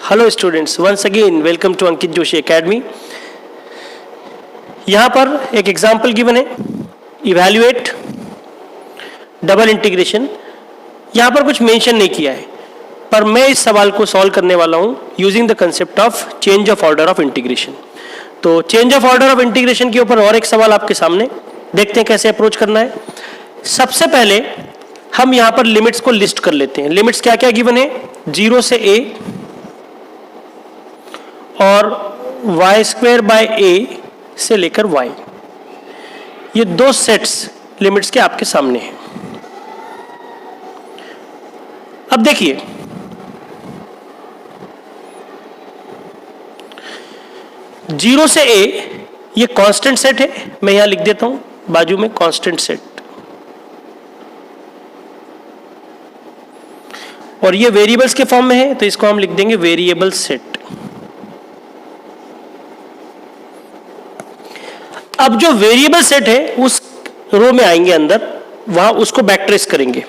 Hello students, once again welcome to Ankit Joshi academy. यहाँ पर एक एग्जाम्पल गिवन है, इवैल्यूएट डबल इंटीग्रेशन। यहाँ पर कुछ मेंशन नहीं किया है, पर मैं इस सवाल को सॉल्व करने वाला हूँ using the concept of change of order of integration. तो change of order of integration के ऊपर और एक सवाल आपके सामने, देखते हैं कैसे अप्रोच करना है। सबसे पहले हम यहाँ पर लिमिट्स को लिस्ट कर लेते हैं। लिमिट्स क्या क्या गिवन है, 0 से a और y² बाय a से लेकर y, ये दो सेट्स लिमिट्स के आपके सामने हैं। अब देखिए, जीरो से a ये कांस्टेंट सेट है, मैं यहां लिख देता हूं बाजू में कांस्टेंट सेट, और ये वेरिएबल्स के फॉर्म में है तो इसको हम लिख देंगे वेरिएबल सेट। अब जो वेरिएबल सेट है उस रो में आएंगे अंदर, वहां उसको बैक ट्रेस करेंगे।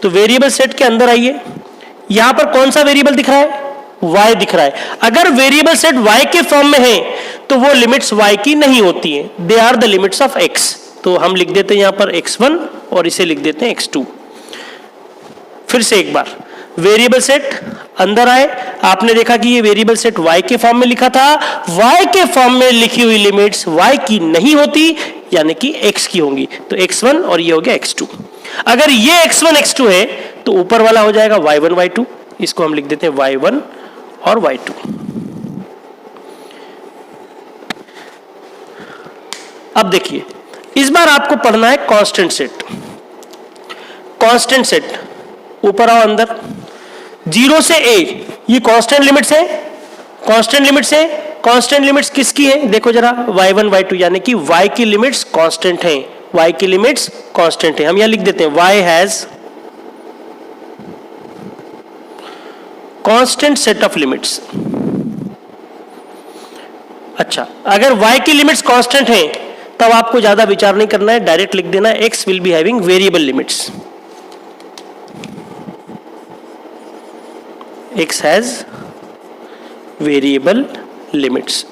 तो वेरिएबल सेट के अंदर आइए, यहां पर कौन सा वेरिएबल दिख रहा है, y दिख रहा है। अगर वेरिएबल सेट y के फॉर्म में है तो वो लिमिट्स y की नहीं होती हैं, they are the limits of x। तो हम लिख देते हैं यहां पर x1 और इसे लिख देते हैं x2। फिर से एक बार, वेरिएबल सेट अंदर आए, आपने देखा कि ये वेरिएबल सेट y के फॉर्म में लिखा था, y के फॉर्म में लिखी हुई लिमिट्स y की नहीं होती, यानी कि x की होंगी। तो x1 और ये हो गया x2। अगर ये x1 x2 है तो ऊपर वाला हो जाएगा y1 y2, इसको हम लिख देते हैं y1 और y2। अब देखिए, इस बार आपको पढ़ना है कांस्टेंट सेट। कांस्टेंट सेट, ऊपर आओ अंदर, 0 से a ये कांस्टेंट लिमिट्स है, कांस्टेंट लिमिट्स है। कांस्टेंट लिमिट्स किसकी है, देखो जरा, y1 y2, यानी कि y की लिमिट्स कांस्टेंट हैं, y की लिमिट्स कांस्टेंट है। हम यहां लिख देते हैं y has constant set of limits. अच्छा, अगर y की लिमिट्स कांस्टेंट हैं तब आपको ज्यादा विचार नहीं करना है, डायरेक्ट लिख देना है x will be having variable limits. x has variable limits.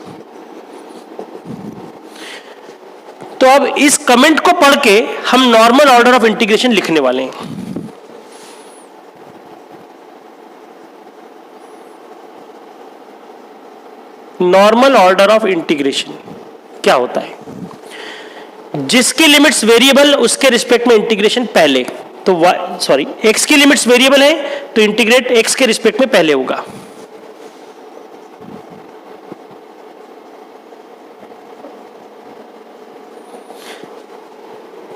तो अब इस कमेंट को पढ़ के हम नॉर्मल ऑर्डर ऑफ इंटीग्रेशन लिखने वाले हैं। नॉर्मल ऑर्डर ऑफ इंटीग्रेशन क्या होता है, जिसकी लिमिट्स वेरिएबल उसके रिस्पेक्ट में इंटीग्रेशन पहले, तो x की लिमिट्स वेरिएबल है तो इंटीग्रेट x के रिस्पेक्ट में पहले होगा।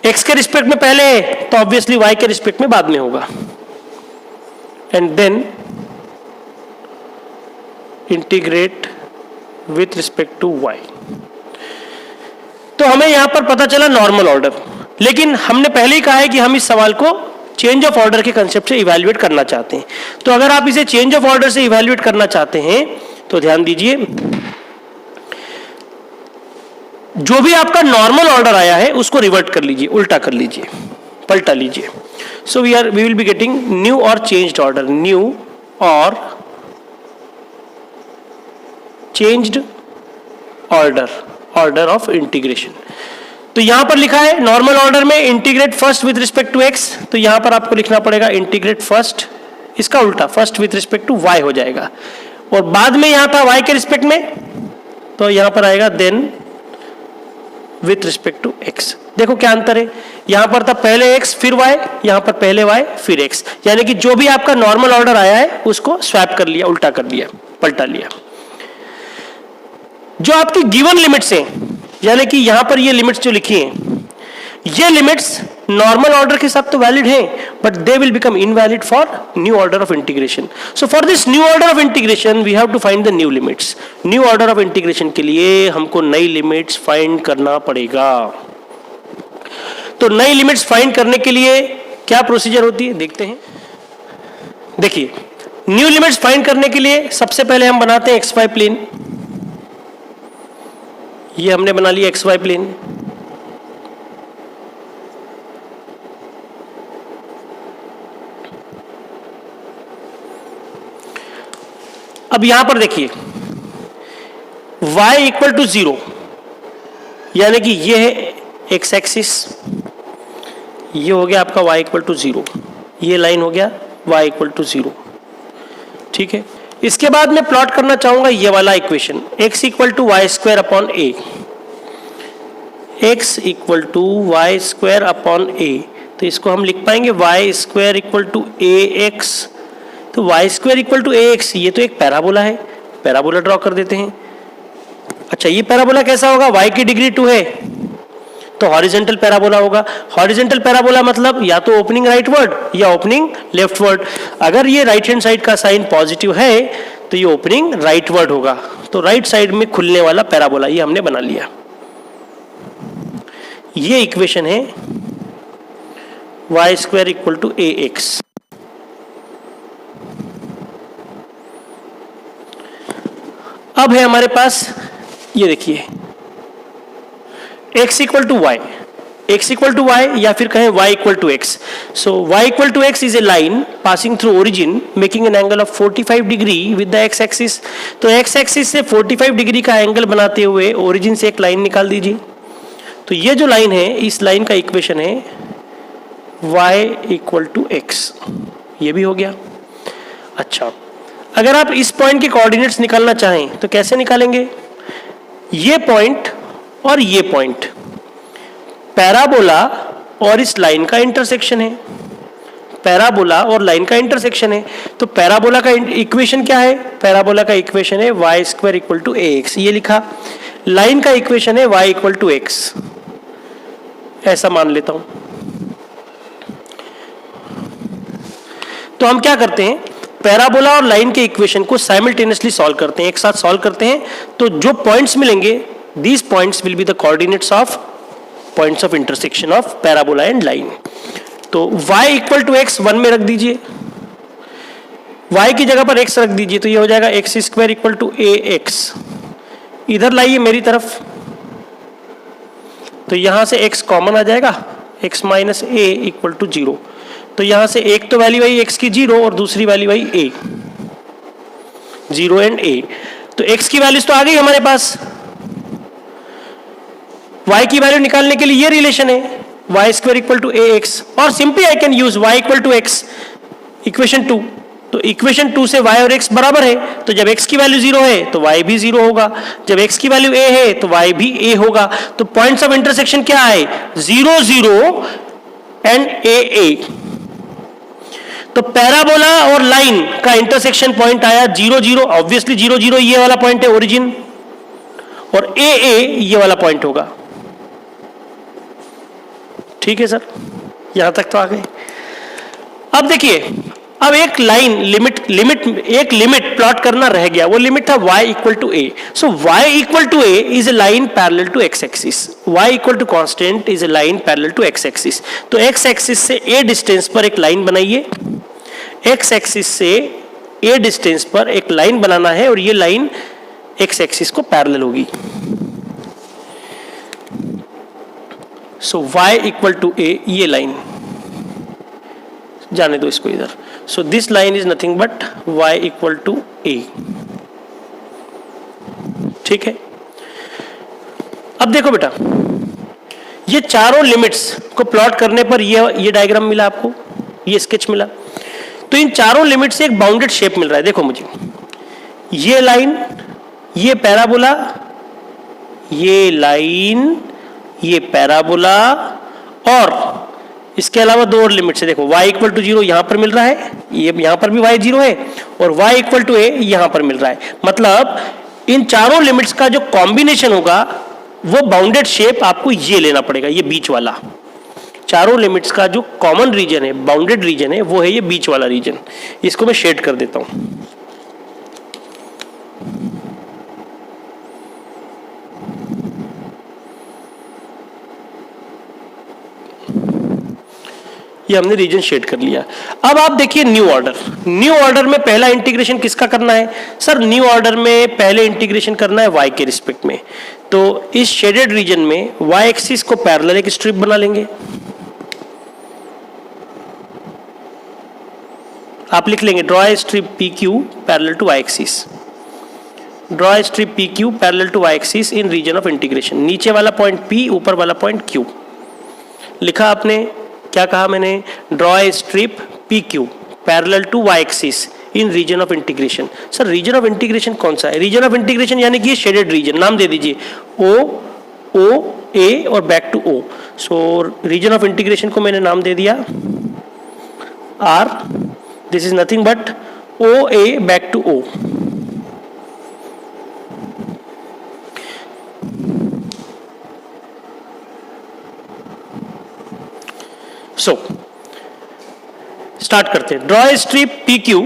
x के रिस्पेक्ट में पहले है तो ऑब्वियसली y के रिस्पेक्ट में बाद में होगा। And then integrate with respect to y। तो हमें यहां पर पता चला नॉर्मल ऑर्डर, लेकिन हमने पहले ही कहा है कि हम इस सवाल को चेंज ऑफ ऑर्डर के कंसेप्ट से इवैल्यूएट करना चाहते हैं। तो अगर आप इसे चेंज ऑफ ऑर्डर से इवैल्यूएट करना चाहते हैं तो ध्यान दीजिए, जो भी आपका नॉर्मल ऑर्डर आया है उसको रिवर्ट कर लीजिए, उल्टा कर लीजिए, पलटा लीजिए। So we will be getting new और चेंज्ड ऑर्डर, न्यू और changed order, order of integration. तो यहां पर लिखा है नॉर्मल ऑर्डर में integrate first with respect to x, तो यहां पर आपको लिखना पड़ेगा इंटीग्रेट फर्स्ट, इसका उल्टा first with respect to y हो जाएगा, और बाद में यहां था y के रिस्पेक्ट में, तो यहां पर आएगा then with respect to x। देखो क्या अंतर है, यहां पर था पहले x फिर y, यहां पर पहले y फिर x, यानी कि जो भी आपका नॉर्मल ऑर्डर आया है उसको स्वैप कर लिया, उल्टा कर लिया, पलटा लिया। जो आपकी गिवन लिमिट्स हैं, यानी कि यहां पर ये लिमिट्स जो लिखी हैं, ये लिमिट्स नॉर्मल ऑर्डर के साथ तो वैलिड हैं, but they will become invalid for new order of integration. So for this new order of integration we have to find the new limits. New order of integration के लिए हमको नई limits find करना पड़ेगा। तो नई limits find करने के लिए क्या प्रोसीजर होती है, देखते हैं। देखिए, न्यू लिमिट्स फाइंड करने के लिए सबसे पहले हम बनाते हैं XY प्लेन। ये हमने बना लिया XY प्लेन। अब यहां पर देखिए y इक्वल टू 0, यानी कि ये है एक्स एक्सिस, ये हो गया आपका y इक्वल टू 0, ये लाइन हो गया y इक्वल टू 0। ठीक है, इसके बाद मैं प्लॉट करना चाहूंगा ये वाला equation, x equal to y square upon a, x equal to y square upon a. तो इसको हम लिख पाएंगे y square equal to a x. तो y square equal to a x, ये तो एक पैराबोला है, पैराबोला ड्रॉ कर देते हैं। अच्छा, ये पैराबोला कैसा होगा, y की डिग्री 2 है तो हॉरिजॉन्टल पैराबोला होगा। हॉरिजॉन्टल पैराबोला मतलब या तो ओपनिंग राइट वर्ड या ओपनिंग लेफ्ट वर्ड। अगर ये राइट हैंड साइड का साइन पॉजिटिव है तो ये ओपनिंग राइट वर्ड होगा, तो राइट साइड में खुलने वाला पैराबोला ये हमने बना लिया। ये इक्वेशन है y square equal to a x. अब है हमारे पास ये देखिए x equal to y, x equal to y या फिर कहें y equal to x. So y equal to x is a line passing through origin making an angle of 45 degree with the x axis. तो x axis से 45 degree का angle बनाते हुए origin से एक लाइन निकाल दीजिए। तो ये जो लाइन है, इस लाइन का इक्वेशन है y इक्वल टू एक्स, ये भी हो गया। अच्छा, अगर आप इस पॉइंट के कोऑर्डिनेट्स निकालना चाहें तो कैसे निकालेंगे, ये पॉइंट और ये पॉइंट पैराबोला और इस लाइन का इंटरसेक्शन है, पैराबोला और लाइन का इंटरसेक्शन है। तो पैराबोला का इक्वेशन क्या है, पैराबोला का इक्वेशन है y square equal to a x, ये लिखा। लाइन का इक्वेशन है वाई इक्वल टू एक्स, ऐसा मान लेता हूं। तो हम क्या करते हैं, पैराबोला और लाइन के इक्वेशन को साइमल्टेनियसली सॉल्व करते हैं, एक साथ सॉल्व करते हैं। तो जो पॉइंट्स मिलेंगे, these points will be the coordinates of points of intersection of parabola and line। तो y इक्वल टू एक्स 1 में रख दीजिए, y की जगह पर x रख दीजिए, तो ये हो जाएगा x square equal to a x. इधर लाइए मेरी तरफ, तो यहां से x कॉमन आ जाएगा, x minus a equal to 0। तो यहां से एक तो वैल्यू आई x की 0 और दूसरी value I a, 0 and a। तो x की वैल्यूज तो आ गई हमारे पास। y की वैल्यू निकालने के लिए ये रिलेशन है y square equal to a x, और simply I can use y equal to x equation 2। तो इक्वेशन 2 से y और x बराबर है, तो जब x की वैल्यू 0 है तो y भी 0 होगा, जब x की वैल्यू a है तो y भी a होगा। तो पॉइंट्स ऑफ इंटरसेक्शन क्या है, 0 0 एंड a a। तो पैराबोला और लाइन का इंटरसेक्शन पॉइंट आया 0 0, ऑब्वियसली 0 0 ये वाला पॉइंट है ओरिजिन, और a a ये वाला पॉइंट होगा। ठीक है सर, यहां तक तो आ गए। अब देखिए, अब एक लाइन एक लिमिट प्लॉट करना रह गया, वो लिमिट था y equal to a. So y equal to a is a line parallel to x axis, y equal to constant is a line parallel to x axis. तो x axis से a distance पर एक line बनाइए, x axis से a distance पर एक line बनाना है, और ये लाइन x एक्सिस को पैरेलल होगी। So y equal to a, ये लाइन जाने दो इसको इधर। So this line is nothing but y equal to a. ठीक है, अब देखो बेटा, ये चारों लिमिट्स को प्लॉट करने पर ये डायग्राम मिला आपको, ये स्केच मिला। तो इन चारों लिमिट से एक बाउंडेड शेप मिल रहा है। देखो मुझे, ये लाइन, ये पैराबोला, ये लाइन, ये पैराबोला, और इसके अलावा दो और लिमिट से देखो, y इक्वल टू 0 यहां पर मिल रहा है, ये यहां पर भी y 0 है, और y इक्वल टू a यहां पर मिल रहा है। मतलब इन चारों लिमिट्स का जो कॉम्बिनेशन होगा वो बाउंडेड शेप आपको ये लेना पड़ेगा, ये बीच वाला। चारों लिमिट्स का जो कॉमन रीजन है, बाउंडेड रीजन है, वो है ये बीच वाला रीजन। इसको मैं शेड कर देता हूं। ये हमने रीजन शेड कर लिया। अब आप देखिए न्यू ऑर्डर, न्यू ऑर्डर में पहला इंटीग्रेशन किसका करना है सर? न्यू ऑर्डर में पहले इंटीग्रेशन करना है y के रिस्पेक्ट में। तो इस शेडेड रीजन में y एक्सिस को पैरेलल एक स्ट्रिप बना लेंगे। आप लिख लेंगे draw a strip PQ parallel to y axis. Draw a strip P Q parallel to y axis in region of integration. नीचे वाला पॉइंट पी, ऊपर वाला पॉइंट क्यू लिखा आपने। क्या कहा मैंने? Draw a strip P Q parallel to y axis in region of integration. Sir region of integration कौन सा है? रीजन ऑफ इंटीग्रेशन यानी कि शेडेड रीजन, नाम दे दीजिए ओ ए और back to O. So region of integration को मैंने नाम दे दिया R. This is nothing but O A back to O. So start करते हैं। Draw a strip P Q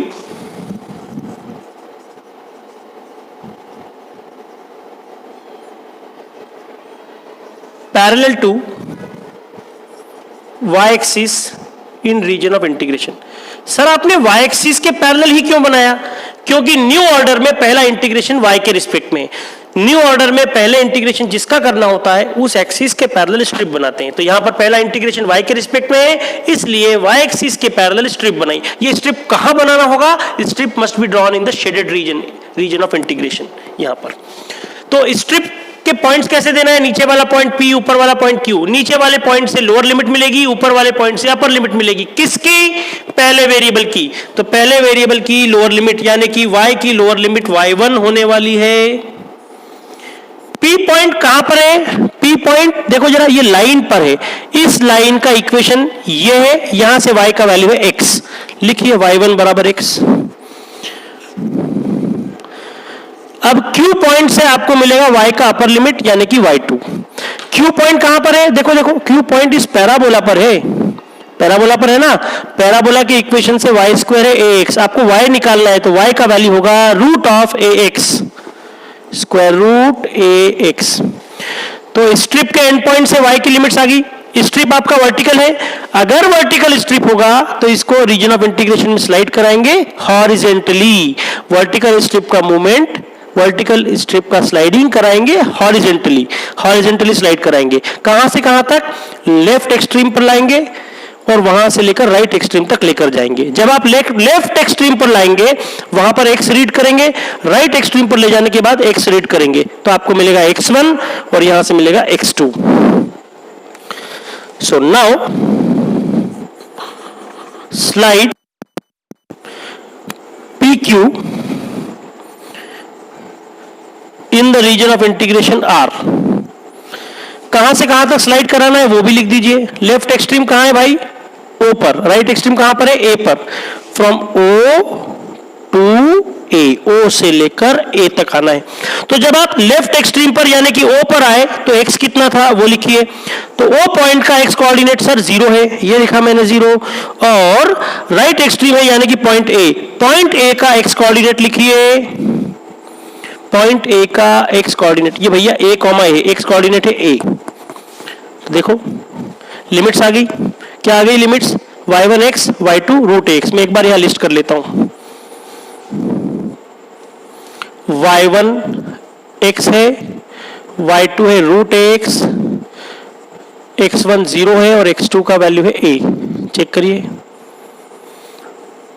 parallel to y axis in region of integration. Sir आपने y axis के parallel ही क्यों बनाया? क्योंकि न्यू ऑर्डर में पहला इंटीग्रेशन वाई के रिस्पेक्ट में, न्यू ऑर्डर में पहले इंटीग्रेशन जिसका करना होता है उस एक्सिस के पैरेलल स्ट्रिप बनाते हैं। तो यहां पर पहला इंटीग्रेशन वाई के रिस्पेक्ट में है, इसलिए वाई एक्सिस के पैरेलल स्ट्रिप बनाई। ये स्ट्रिप कहां बनाना होगा? Strip must be drawn in the shaded region of integration. यहां पर तो स्ट्रिप के पॉइंट्स कैसे देना है? नीचे वाला पॉइंट P, ऊपर वाला पॉइंट Q। नीचे वाले पॉइंट से लोअर लिमिट मिलेगी, ऊपर वाले पॉइंट से अपर लिमिट मिलेगी। किसकी? पहले वेरिएबल की। तो पहले वेरिएबल की लोअर लिमिट यानी कि y की लोअर लिमिट y1 होने वाली है। P पॉइंट कहां पर है? P पॉइंट देखो जरा, ये लाइन पर है। इस लाइन का इक्वेशन ये है, यहां से y का वैल्यू है x। लिखिए y1 बराबर x। अब Q पॉइंट से आपको मिलेगा y का अपर लिमिट यानी कि y2। Q पॉइंट कहां पर है? देखो देखो, Q पॉइंट इस पैराबोला पर है। पैराबोला पर है ना? पैराबोला के इक्वेशन से y स्क्वायर है ax। आपको y निकालना है तो y का वैल्यू होगा root of ax, square root ax। तो स्ट्रिप के एंड पॉइंट से y की लिमिट्स आ गई। स्ट्रिप आपका वर्टिकल है, अगर वर्टिकल स्ट्रिप होगा तो इसको रीजन ऑफ इंटीग्रेशन में स्लाइड कराएंगे हॉरिजेंटली। वर्टिकल स्ट्रिप का मूवमेंट, वर्टिकल स्ट्रिप का स्लाइडिंग कराएंगे हॉरिजेंटली, हॉरिजेंटली स्लाइड कराएंगे। कहां से कहां तक? लेफ्ट एक्सट्रीम पर लाएंगे और वहां से लेकर राइट एक्सट्रीम तक लेकर जाएंगे। जब आप लेफ्ट एक्सट्रीम पर लाएंगे वहां पर x रीड करेंगे, राइट एक्सट्रीम पर ले जाने के बाद x रीड करेंगे तो आपको मिलेगा x1 और यहां से मिलेगा x2। So now slide PQ in the region of integration R। कहां से कहां तक स्लाइड कराना है वो भी लिख दीजिए। लेफ्ट एक्सट्रीम कहां है भाई? O पर। राइट एक्सट्रीम कहां पर है? A पर। From O to A, O से लेकर A तक आना है। तो जब आप लेफ्ट एक्सट्रीम पर यानी कि O पर आए तो x कितना था वो लिखिए। तो O पॉइंट का x कोऑर्डिनेट सर 0 है, ये लिखा मैंने 0। और राइट एक्सट्रीम है यानी कि पॉइंट A, पॉइंट A का x कोऑर्डिनेट लिखिए। पॉइंट A का x कोऑर्डिनेट ये भैया A, A, x कोऑर्डिनेट है A। तो देखो लिमिट्स आ गई। क्या आ गई limits? y1x, y2 root x। मैं एक बार यहां लिस्ट कर लेता हूं। y1 x है, y2 है रूट x, x1 0 है और x2 का वैल्यू है a। चेक करिए।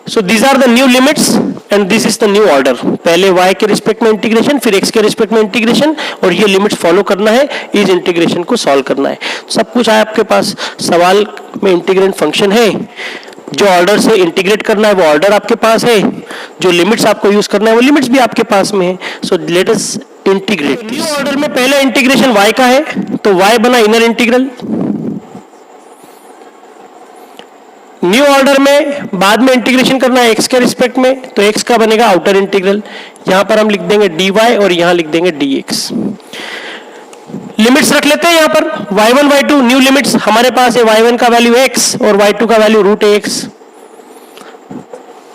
So these are the new limits and this is the new order. पहले y के रिस्पेक्ट में इंटीग्रेशन, फिर x के रिस्पेक्ट में इंटीग्रेशन, और ये लिमिट्स फॉलो करना है, इस इंटीग्रेशन को सॉल्व करना है। सब कुछ है आपके पास। सवाल में इंटीग्रेंट फंक्शन है, जो ऑर्डर से इंटीग्रेट करना है वो ऑर्डर आपके पास है, जो लिमिट्स आपको यूज करना है वो लिमिट्स भी आपके पास में है। So let us integrate. New order में पहले इंटीग्रेशन y का है तो y बना इनर इंटीग्रल। न्यू ऑर्डर में बाद में इंटीग्रेशन करना है x के रिस्पेक्ट में तो x का बनेगा आउटर इंटीग्रल। यहां पर हम लिख देंगे dy और यहां लिख देंगे dx। लिमिट्स रख लेते हैं यहां पर y1 y2 न्यू लिमिट्स हमारे पास है। y1 का वैल्यू x और y2 का वैल्यू रूट x,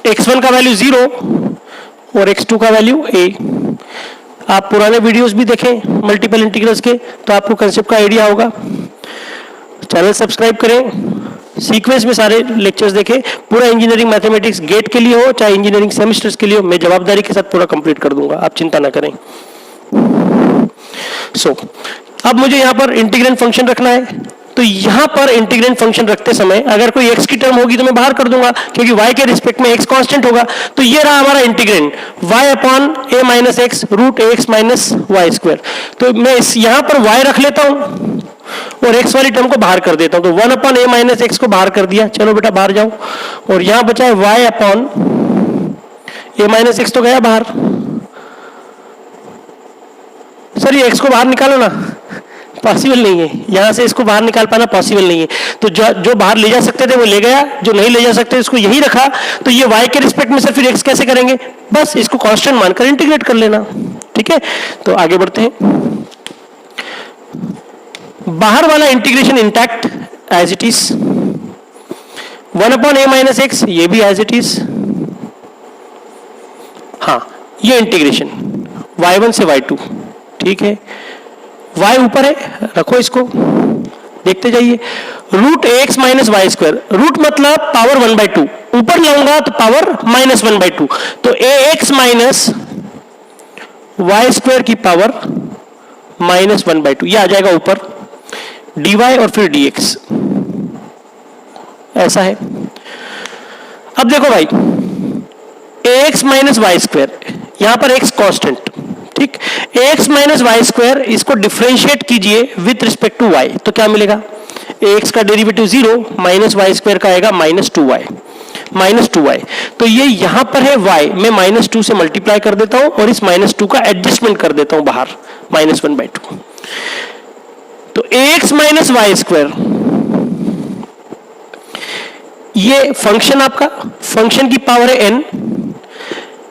x1 का वैल्यू 0 और x2 का वैल्यू a। आप पुराने वीडियोस भी देखें मल्टीपल इंटीग्रल्स के तो आपको कंसेप्ट का आइडिया होगा। चैनल सब्सक्राइब करें, सीक्वेंस में सारे लेक्चर्स देखें। पूरा इंजीनियरिंग मैथमेटिक्स गेट के लिए हो चाहे इंजीनियरिंग सेमेस्टर्स के लिए हो, मैं जवाबदारी के साथ पूरा कंप्लीट कर दूंगा, आप चिंता ना करें। सो अब मुझे यहां पर इंटीग्रेंट फंक्शन रखना है तो यहां पर इंटीग्रेंड फंक्शन रखते समय अगर कोई x की टर्म होगी तो मैं बाहर कर दूंगा, क्योंकि y के रिस्पेक्ट में x कांस्टेंट होगा। तो ये रहा हमारा integrand y upon a minus x root ax minus y square. तो मैं इस यहां पर y रख लेता हूं और x वाली टर्म को बाहर कर देता हूं, तो 1 अपॉन a माइनस एक्स को बाहर कर दिया, चलो बेटा बाहर जाओ, और यहां बचा है y upon a minus x तो गया बाहर। सर ये x को बाहर निकालो ना, पॉसिबल नहीं है, यहां से इसको बाहर निकाल पाना पॉसिबल नहीं है। तो जो बाहर ले जा सकते थे वो ले गया, जो नहीं ले जा सकते उसको यही रखा। तो ये y के रिस्पेक्ट में सर फिर x कैसे करेंगे, बस इसको कांस्टेंट मानकर इंटीग्रेट कर लेना, ठीक है। तो आगे बढ़ते हैं, बाहर वाला integration intact as it is, 1 upon a minus x ये भी एज इट इज। हाँ ये इंटीग्रेशन y1 से y2, ठीक है, y ऊपर है, रखो इसको, देखते जाइए, root ax minus y square, root मतलब पावर 1/2, ऊपर लाऊंगा तो पावर माइनस 1/2, तो ax माइनस वाई स्क्वायर की पावर माइनस 1/2, ये आ जाएगा ऊपर, dy और फिर dx, ऐसा है। अब देखो भाई, ax माइनस वाई स्क्वायर, यहां पर x कांस्टेंट, ठीक, ax माइनस वाई स्क्वायर, इसको डिफरेंशिएट कीजिए विथ रिस्पेक्ट टू y, तो क्या मिलेगा, ax का डेरिवेटिव 0 माइनस वाई स्क्वायर का आएगा माइनस 2y, तो ये यहां पर है y, मैं माइनस 2 से मल्टीप्लाई कर देता हूं और इस माइनस 2 का एडजस्टमेंट कर देता हूं बाहर, माइनस 1/2, तो ax माइनस वाई स्क्वायर, ये फंक्शन आपका, फंक्शन की पावर है n,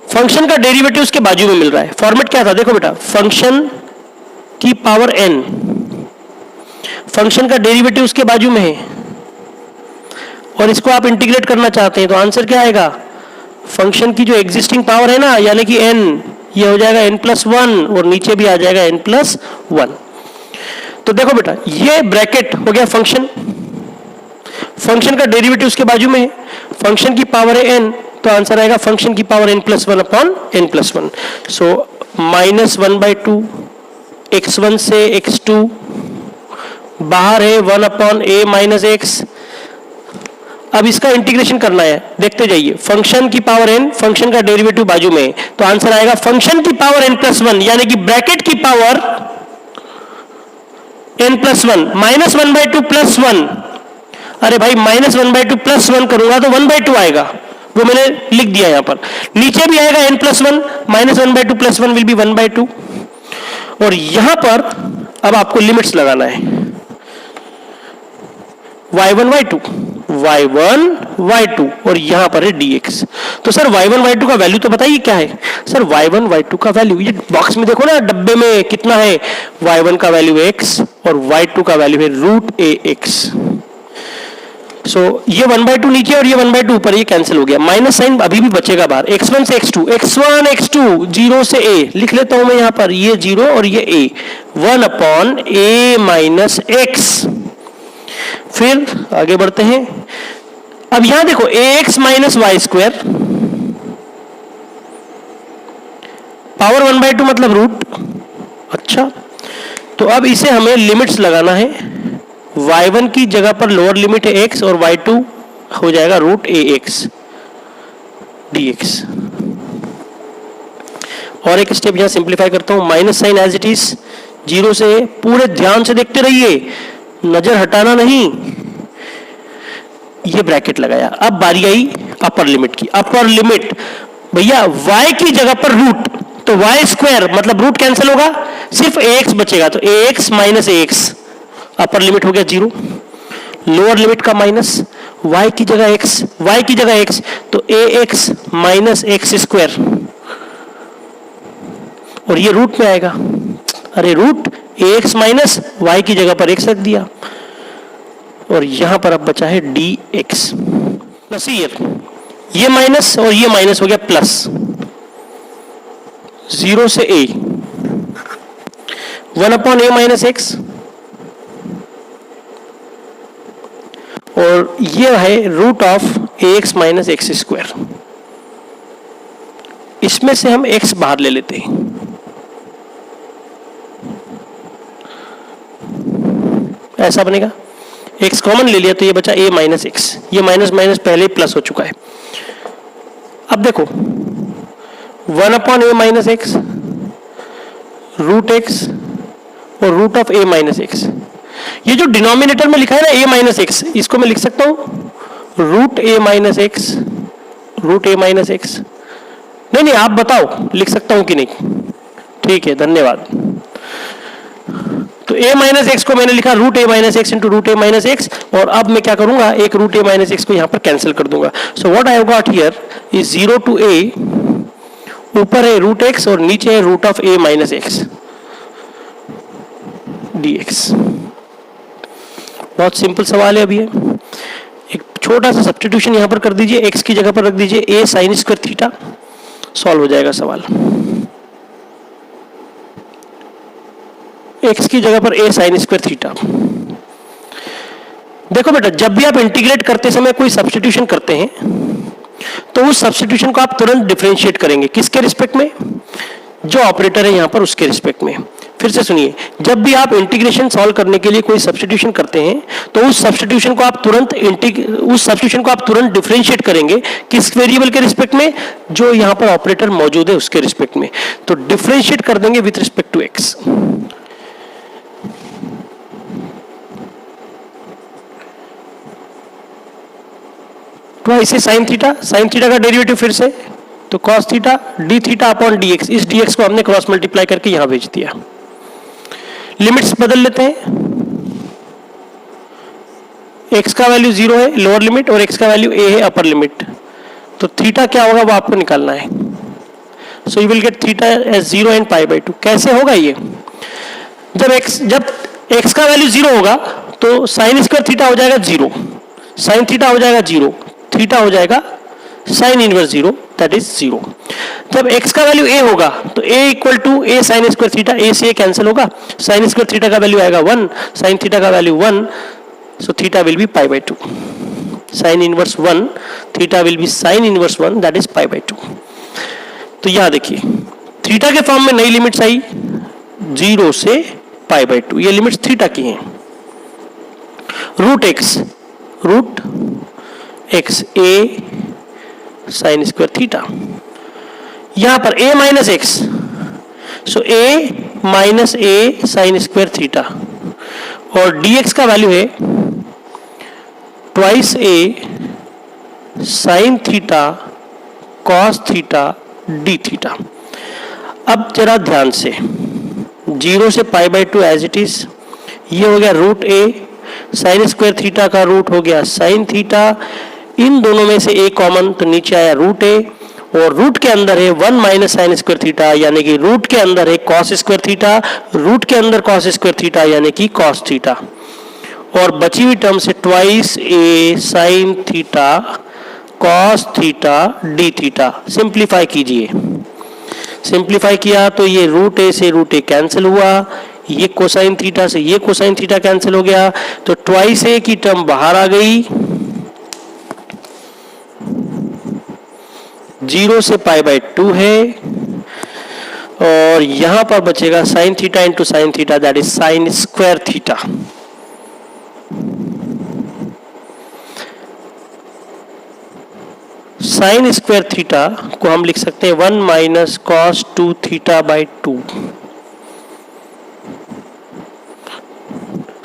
फंक्शन का डेरिवेटिव उसके बाजू में मिल रहा है, फॉर्मेट क्या था देखो बेटा, फंक्शन की पावर n, फंक्शन का डेरिवेटिव उसके बाजू में है, और इसको आप इंटीग्रेट करना चाहते हैं, तो आंसर क्या आएगा, फंक्शन की जो एग्जिस्टिंग पावर है ना, यानी कि n, ये हो जाएगा n+1 और नीचे भी आ जाएगा n+1। तो देखो बेटा, ये ब्रैकेट हो गया फंक्शन, फंक्शन का डेरिवेटिव उसके बाजू में है, फंक्शन की पावर है n, तो आंसर आएगा फंक्शन की power n+1 upon n+1, so minus 1/2, x1 से x2, बाहर है 1 अपॉन a माइनस एक्स। अब इसका इंटीग्रेशन करना है, देखते जाइए, फंक्शन की पावर n, फंक्शन का डेरिवेटिव बाजू में, तो आंसर आएगा फंक्शन की पावर n+1, यानी कि ब्रैकेट की पावर n+1, माइनस 1/2 प्लस 1, अरे भाई माइनस 1/2 प्लस 1 करूंगा तो 1/2 आएगा, वो मैंने लिख दिया यहां पर, नीचे भी आएगा n+1, minus 1/2 plus 1 will be 1/2, और यहां पर अब आपको लिमिट्स लगाना है, y1 y2 और यहां पर है dx। तो सर y1 y2 का वैल्यू तो बताइए क्या है, सर y1 y2 का वैल्यू, ये बॉक्स में देखो ना डब्बे में कितना है, y1 का वैल्यू x और y2 का वैल्यू है रूट ax। सो ये 1/2 नीचे और ये 1/2 ऊपर, ये कैंसिल हो गया, माइनस साइन अभी भी बचेगा बाहर, x1 से x2, x1 x2 0 से a, लिख लेता हूं मैं यहां पर, ये 0 और ये a, 1 upon a minus x. फिर आगे बढ़ते हैं, अब यहां देखो ax minus y square, power 1/2 मतलब रूट, अच्छा, तो अब इसे हमें लिमिट्स लगाना है, y1 की जगह पर लोअर लिमिट है x और y2 हो जाएगा रूट ax dx। और एक स्टेप यहां सिंप्लीफाई करता हूं, minus sign as it is, 0 से, पूरे ध्यान से देखते रहिए, नजर हटाना नहीं, ये ब्रैकेट लगाया। अब बारी आई अपर लिमिट की, अपर लिमिट भैया y की जगह पर रूट, तो y स्क्वायर मतलब रूट कैंसिल होगा, सिर्फ ax बचेगा, तो ax minus ax, upper limit हो गया 0, लोअर लिमिट का माइनस, y की जगह x, तो ax माइनस एक्स स्क्वायर, और ये रूट में आएगा, अरे रूट ax माइनस y की जगह पर x रख दिया, और यहां पर अब बचा है dx प्लस ये माइनस और ये माइनस हो गया प्लस, 0 से a, 1 upon a minus x, और ये है root of ax minus x square, इसमें से हम x बाहर ले लेते हैं, ऐसा बनेगा, x कॉमन ले लिया तो ये बचा a माइनस एक्स, ये माइनस माइनस पहले ही प्लस हो चुका है। अब देखो 1 upon a minus x, root x और root of a minus x. ये जो डिनोमिनेटर में लिखा है ना a माइनस एक्स, इसको मैं लिख सकता हूं root a minus x, root a minus x. नहीं आप बताओ लिख सकता हूं कि नहीं? ठीक है, धन्यवाद। तो a माइनस एक्स को मैंने लिखा root a minus x into root a minus x, और अब मैं क्या करूंगा, एक रूट a माइनस एक्स को यहां पर कैंसिल कर दूंगा। So what I have got here is 0 to a, ऊपर है रूट एक्स और नीचे है root of a minus x dx। बहुत सिंपल सवाल है। अभी है एक छोटा सा सब्स्टिट्यूशन यहां पर कर दीजिए, x की जगह पर रख दीजिए a sine square theta, solve हो जाएगा सवाल। x की जगह पर a साइन स्क्वायर थीटा। देखो बेटा, जब भी आप इंटीग्रेट करते समय कोई सब्स्टिट्यूशन करते हैं तो उस सब्स्टिट्यूशन को आप तुरंत डिफरेंशिएट करेंगे। किसके रिस्पेक्ट में? जो ऑपरेटर है यहां पर उसके रिस्पेक्ट में। फिर से सुनिए, जब भी आप इंटीग्रेशन सॉल्व करने के लिए कोई सब्स्टिट्यूशन करते हैं तो उस सब्स्टिट्यूशन को आप तुरंत डिफरेंशिएट करेंगे। किस वेरिएबल के रिस्पेक्ट में? जो यहां पर ऑपरेटर मौजूद है उसके रिस्पेक्ट में। तो डिफरेंशिएट कर देंगे विथ रिस्पेक्ट टू एक्स। तो ऐसे साइन थीटा का डेरिवेटिव फिर से, तो cos theta d theta upon D x. इस डी एक्स को हमने क्रॉस मल्टीप्लाई करके यहां भेज दिया। लिमिट्स बदल लेते हैं। x का वैल्यू 0 है लोअर लिमिट और x का वैल्यू a है अपर लिमिट। तो थीटा क्या होगा वो आपको निकालना है। So you will get theta as 0 and pi by 2। कैसे होगा ये? जब x का वैल्यू 0 होगा तो साइन स्क्वायर थीटा हो जाएगा 0, साइन थीटा हो जाएगा 0, थीटा हो जाएगा साइन इनवर्स 0, दैट इज 0। जब x का वैल्यू a होगा तो a equal to a sine square theta, a से a कैंसिल होगा, साइन स्क्वायर थीटा का वैल्यू आएगा 1, साइन थीटा का value 1, so theta will be pi by 2। Sine inverse 1, theta will be sine inverse 1, that is pi by 2। तो यहां देखिए theta के form में नई लिमिट्स आई 0 से पाई बाई 2, ये लिमिट्स थीटा की हैं। Root x a sine square theta, यहां पर a minus x, so a minus a sine square theta, और dx का वैल्यू है twice a sine theta cos theta d theta. अब जरा ध्यान से, 0 से pi by 2 as it is, ये हो गया root a, sine square theta का रूट हो गया साइन थीटा, इन दोनों में से a कॉमन तो नीचे आया रूट a, और रूट के अंदर है 1 माइनस साइन स्क्वायर थीटा, यानी कि रूट के अंदर है कॉस स्क्वायर थीटा, रूट के अंदर कॉस स्क्वायर थीटा यानी कि कॉस थीटा, और बची हुई टर्म से twice a sine theta cos theta d theta. Simplify कीजिए, सिंप्लीफाई किया तो ये रूट a से रूट a कैंसिल हुआ, ये कोसाइन थीटा से ये कोसाइन थीटा कैंसिल हो गया, तो ट्वाइस a की टर्म बाहर आ गई, 0 से पाई बाई 2 है, और यहां पर बचेगा sine theta into sine theta, that is sine square theta. Sign square theta को हम लिख सकते हैं 1 minus cos 2 theta by 2।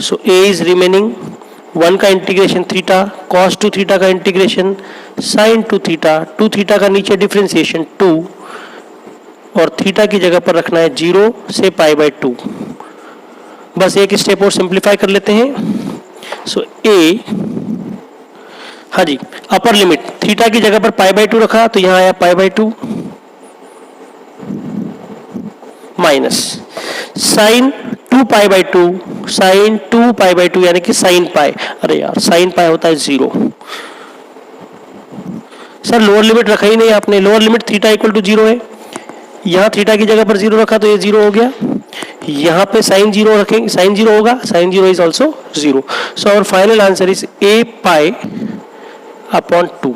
So a is remaining 1 का इंटीग्रेशन थीटा, कॉस 2 थीटा का इंटीग्रेशन साइन 2 थीटा, 2 थीटा का नीचे डिफरेंशिएशन 2, और थीटा की जगह पर रखना है 0 से पाई बाई 2। बस एक स्टेप और सिंप्लीफाई कर लेते हैं। सो a, हाँ जी, अपर लिमिट थीटा की जगह पर पाई बाई 2 रखा तो यहां आया pi by 2 minus sine 2 pi by 2, sine 2 pi by 2 यानी कि साइन पाई, अरे यार साइन पाई होता है 0। सर लोअर लिमिट रखा ही नहीं आपने, lower limit theta equal to 0 है, यहाँ थीटा की जगह पर 0 रखा तो ये 0 हो गया, यहाँ पे साइन 0 रखेंगे, साइन 0 होगा, sine 0 is also 0। So our final answer is a pi upon 2।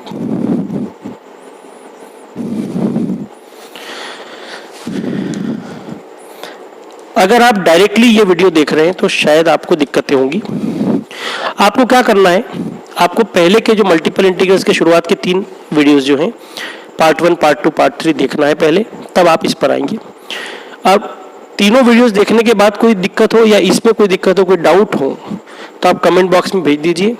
अगर आप डायरेक्टली ये वीडियो देख रहे हैं तो शायद आपको दिक्कतें होंगी। आपको क्या करना है, आपको पहले के जो मल्टीपल इंटीग्रल्स के शुरुआत के 3 वीडियोस जो हैं, पार्ट 1, पार्ट 2, पार्ट 3 देखना है पहले, तब आप इस पर आएंगे। अब तीनों वीडियोस देखने के बाद कोई दिक्कत हो या इसमें कोई दिक्कत हो, कोई डाउट हो, तो आप कमेंट बॉक्स में भेज दीजिए।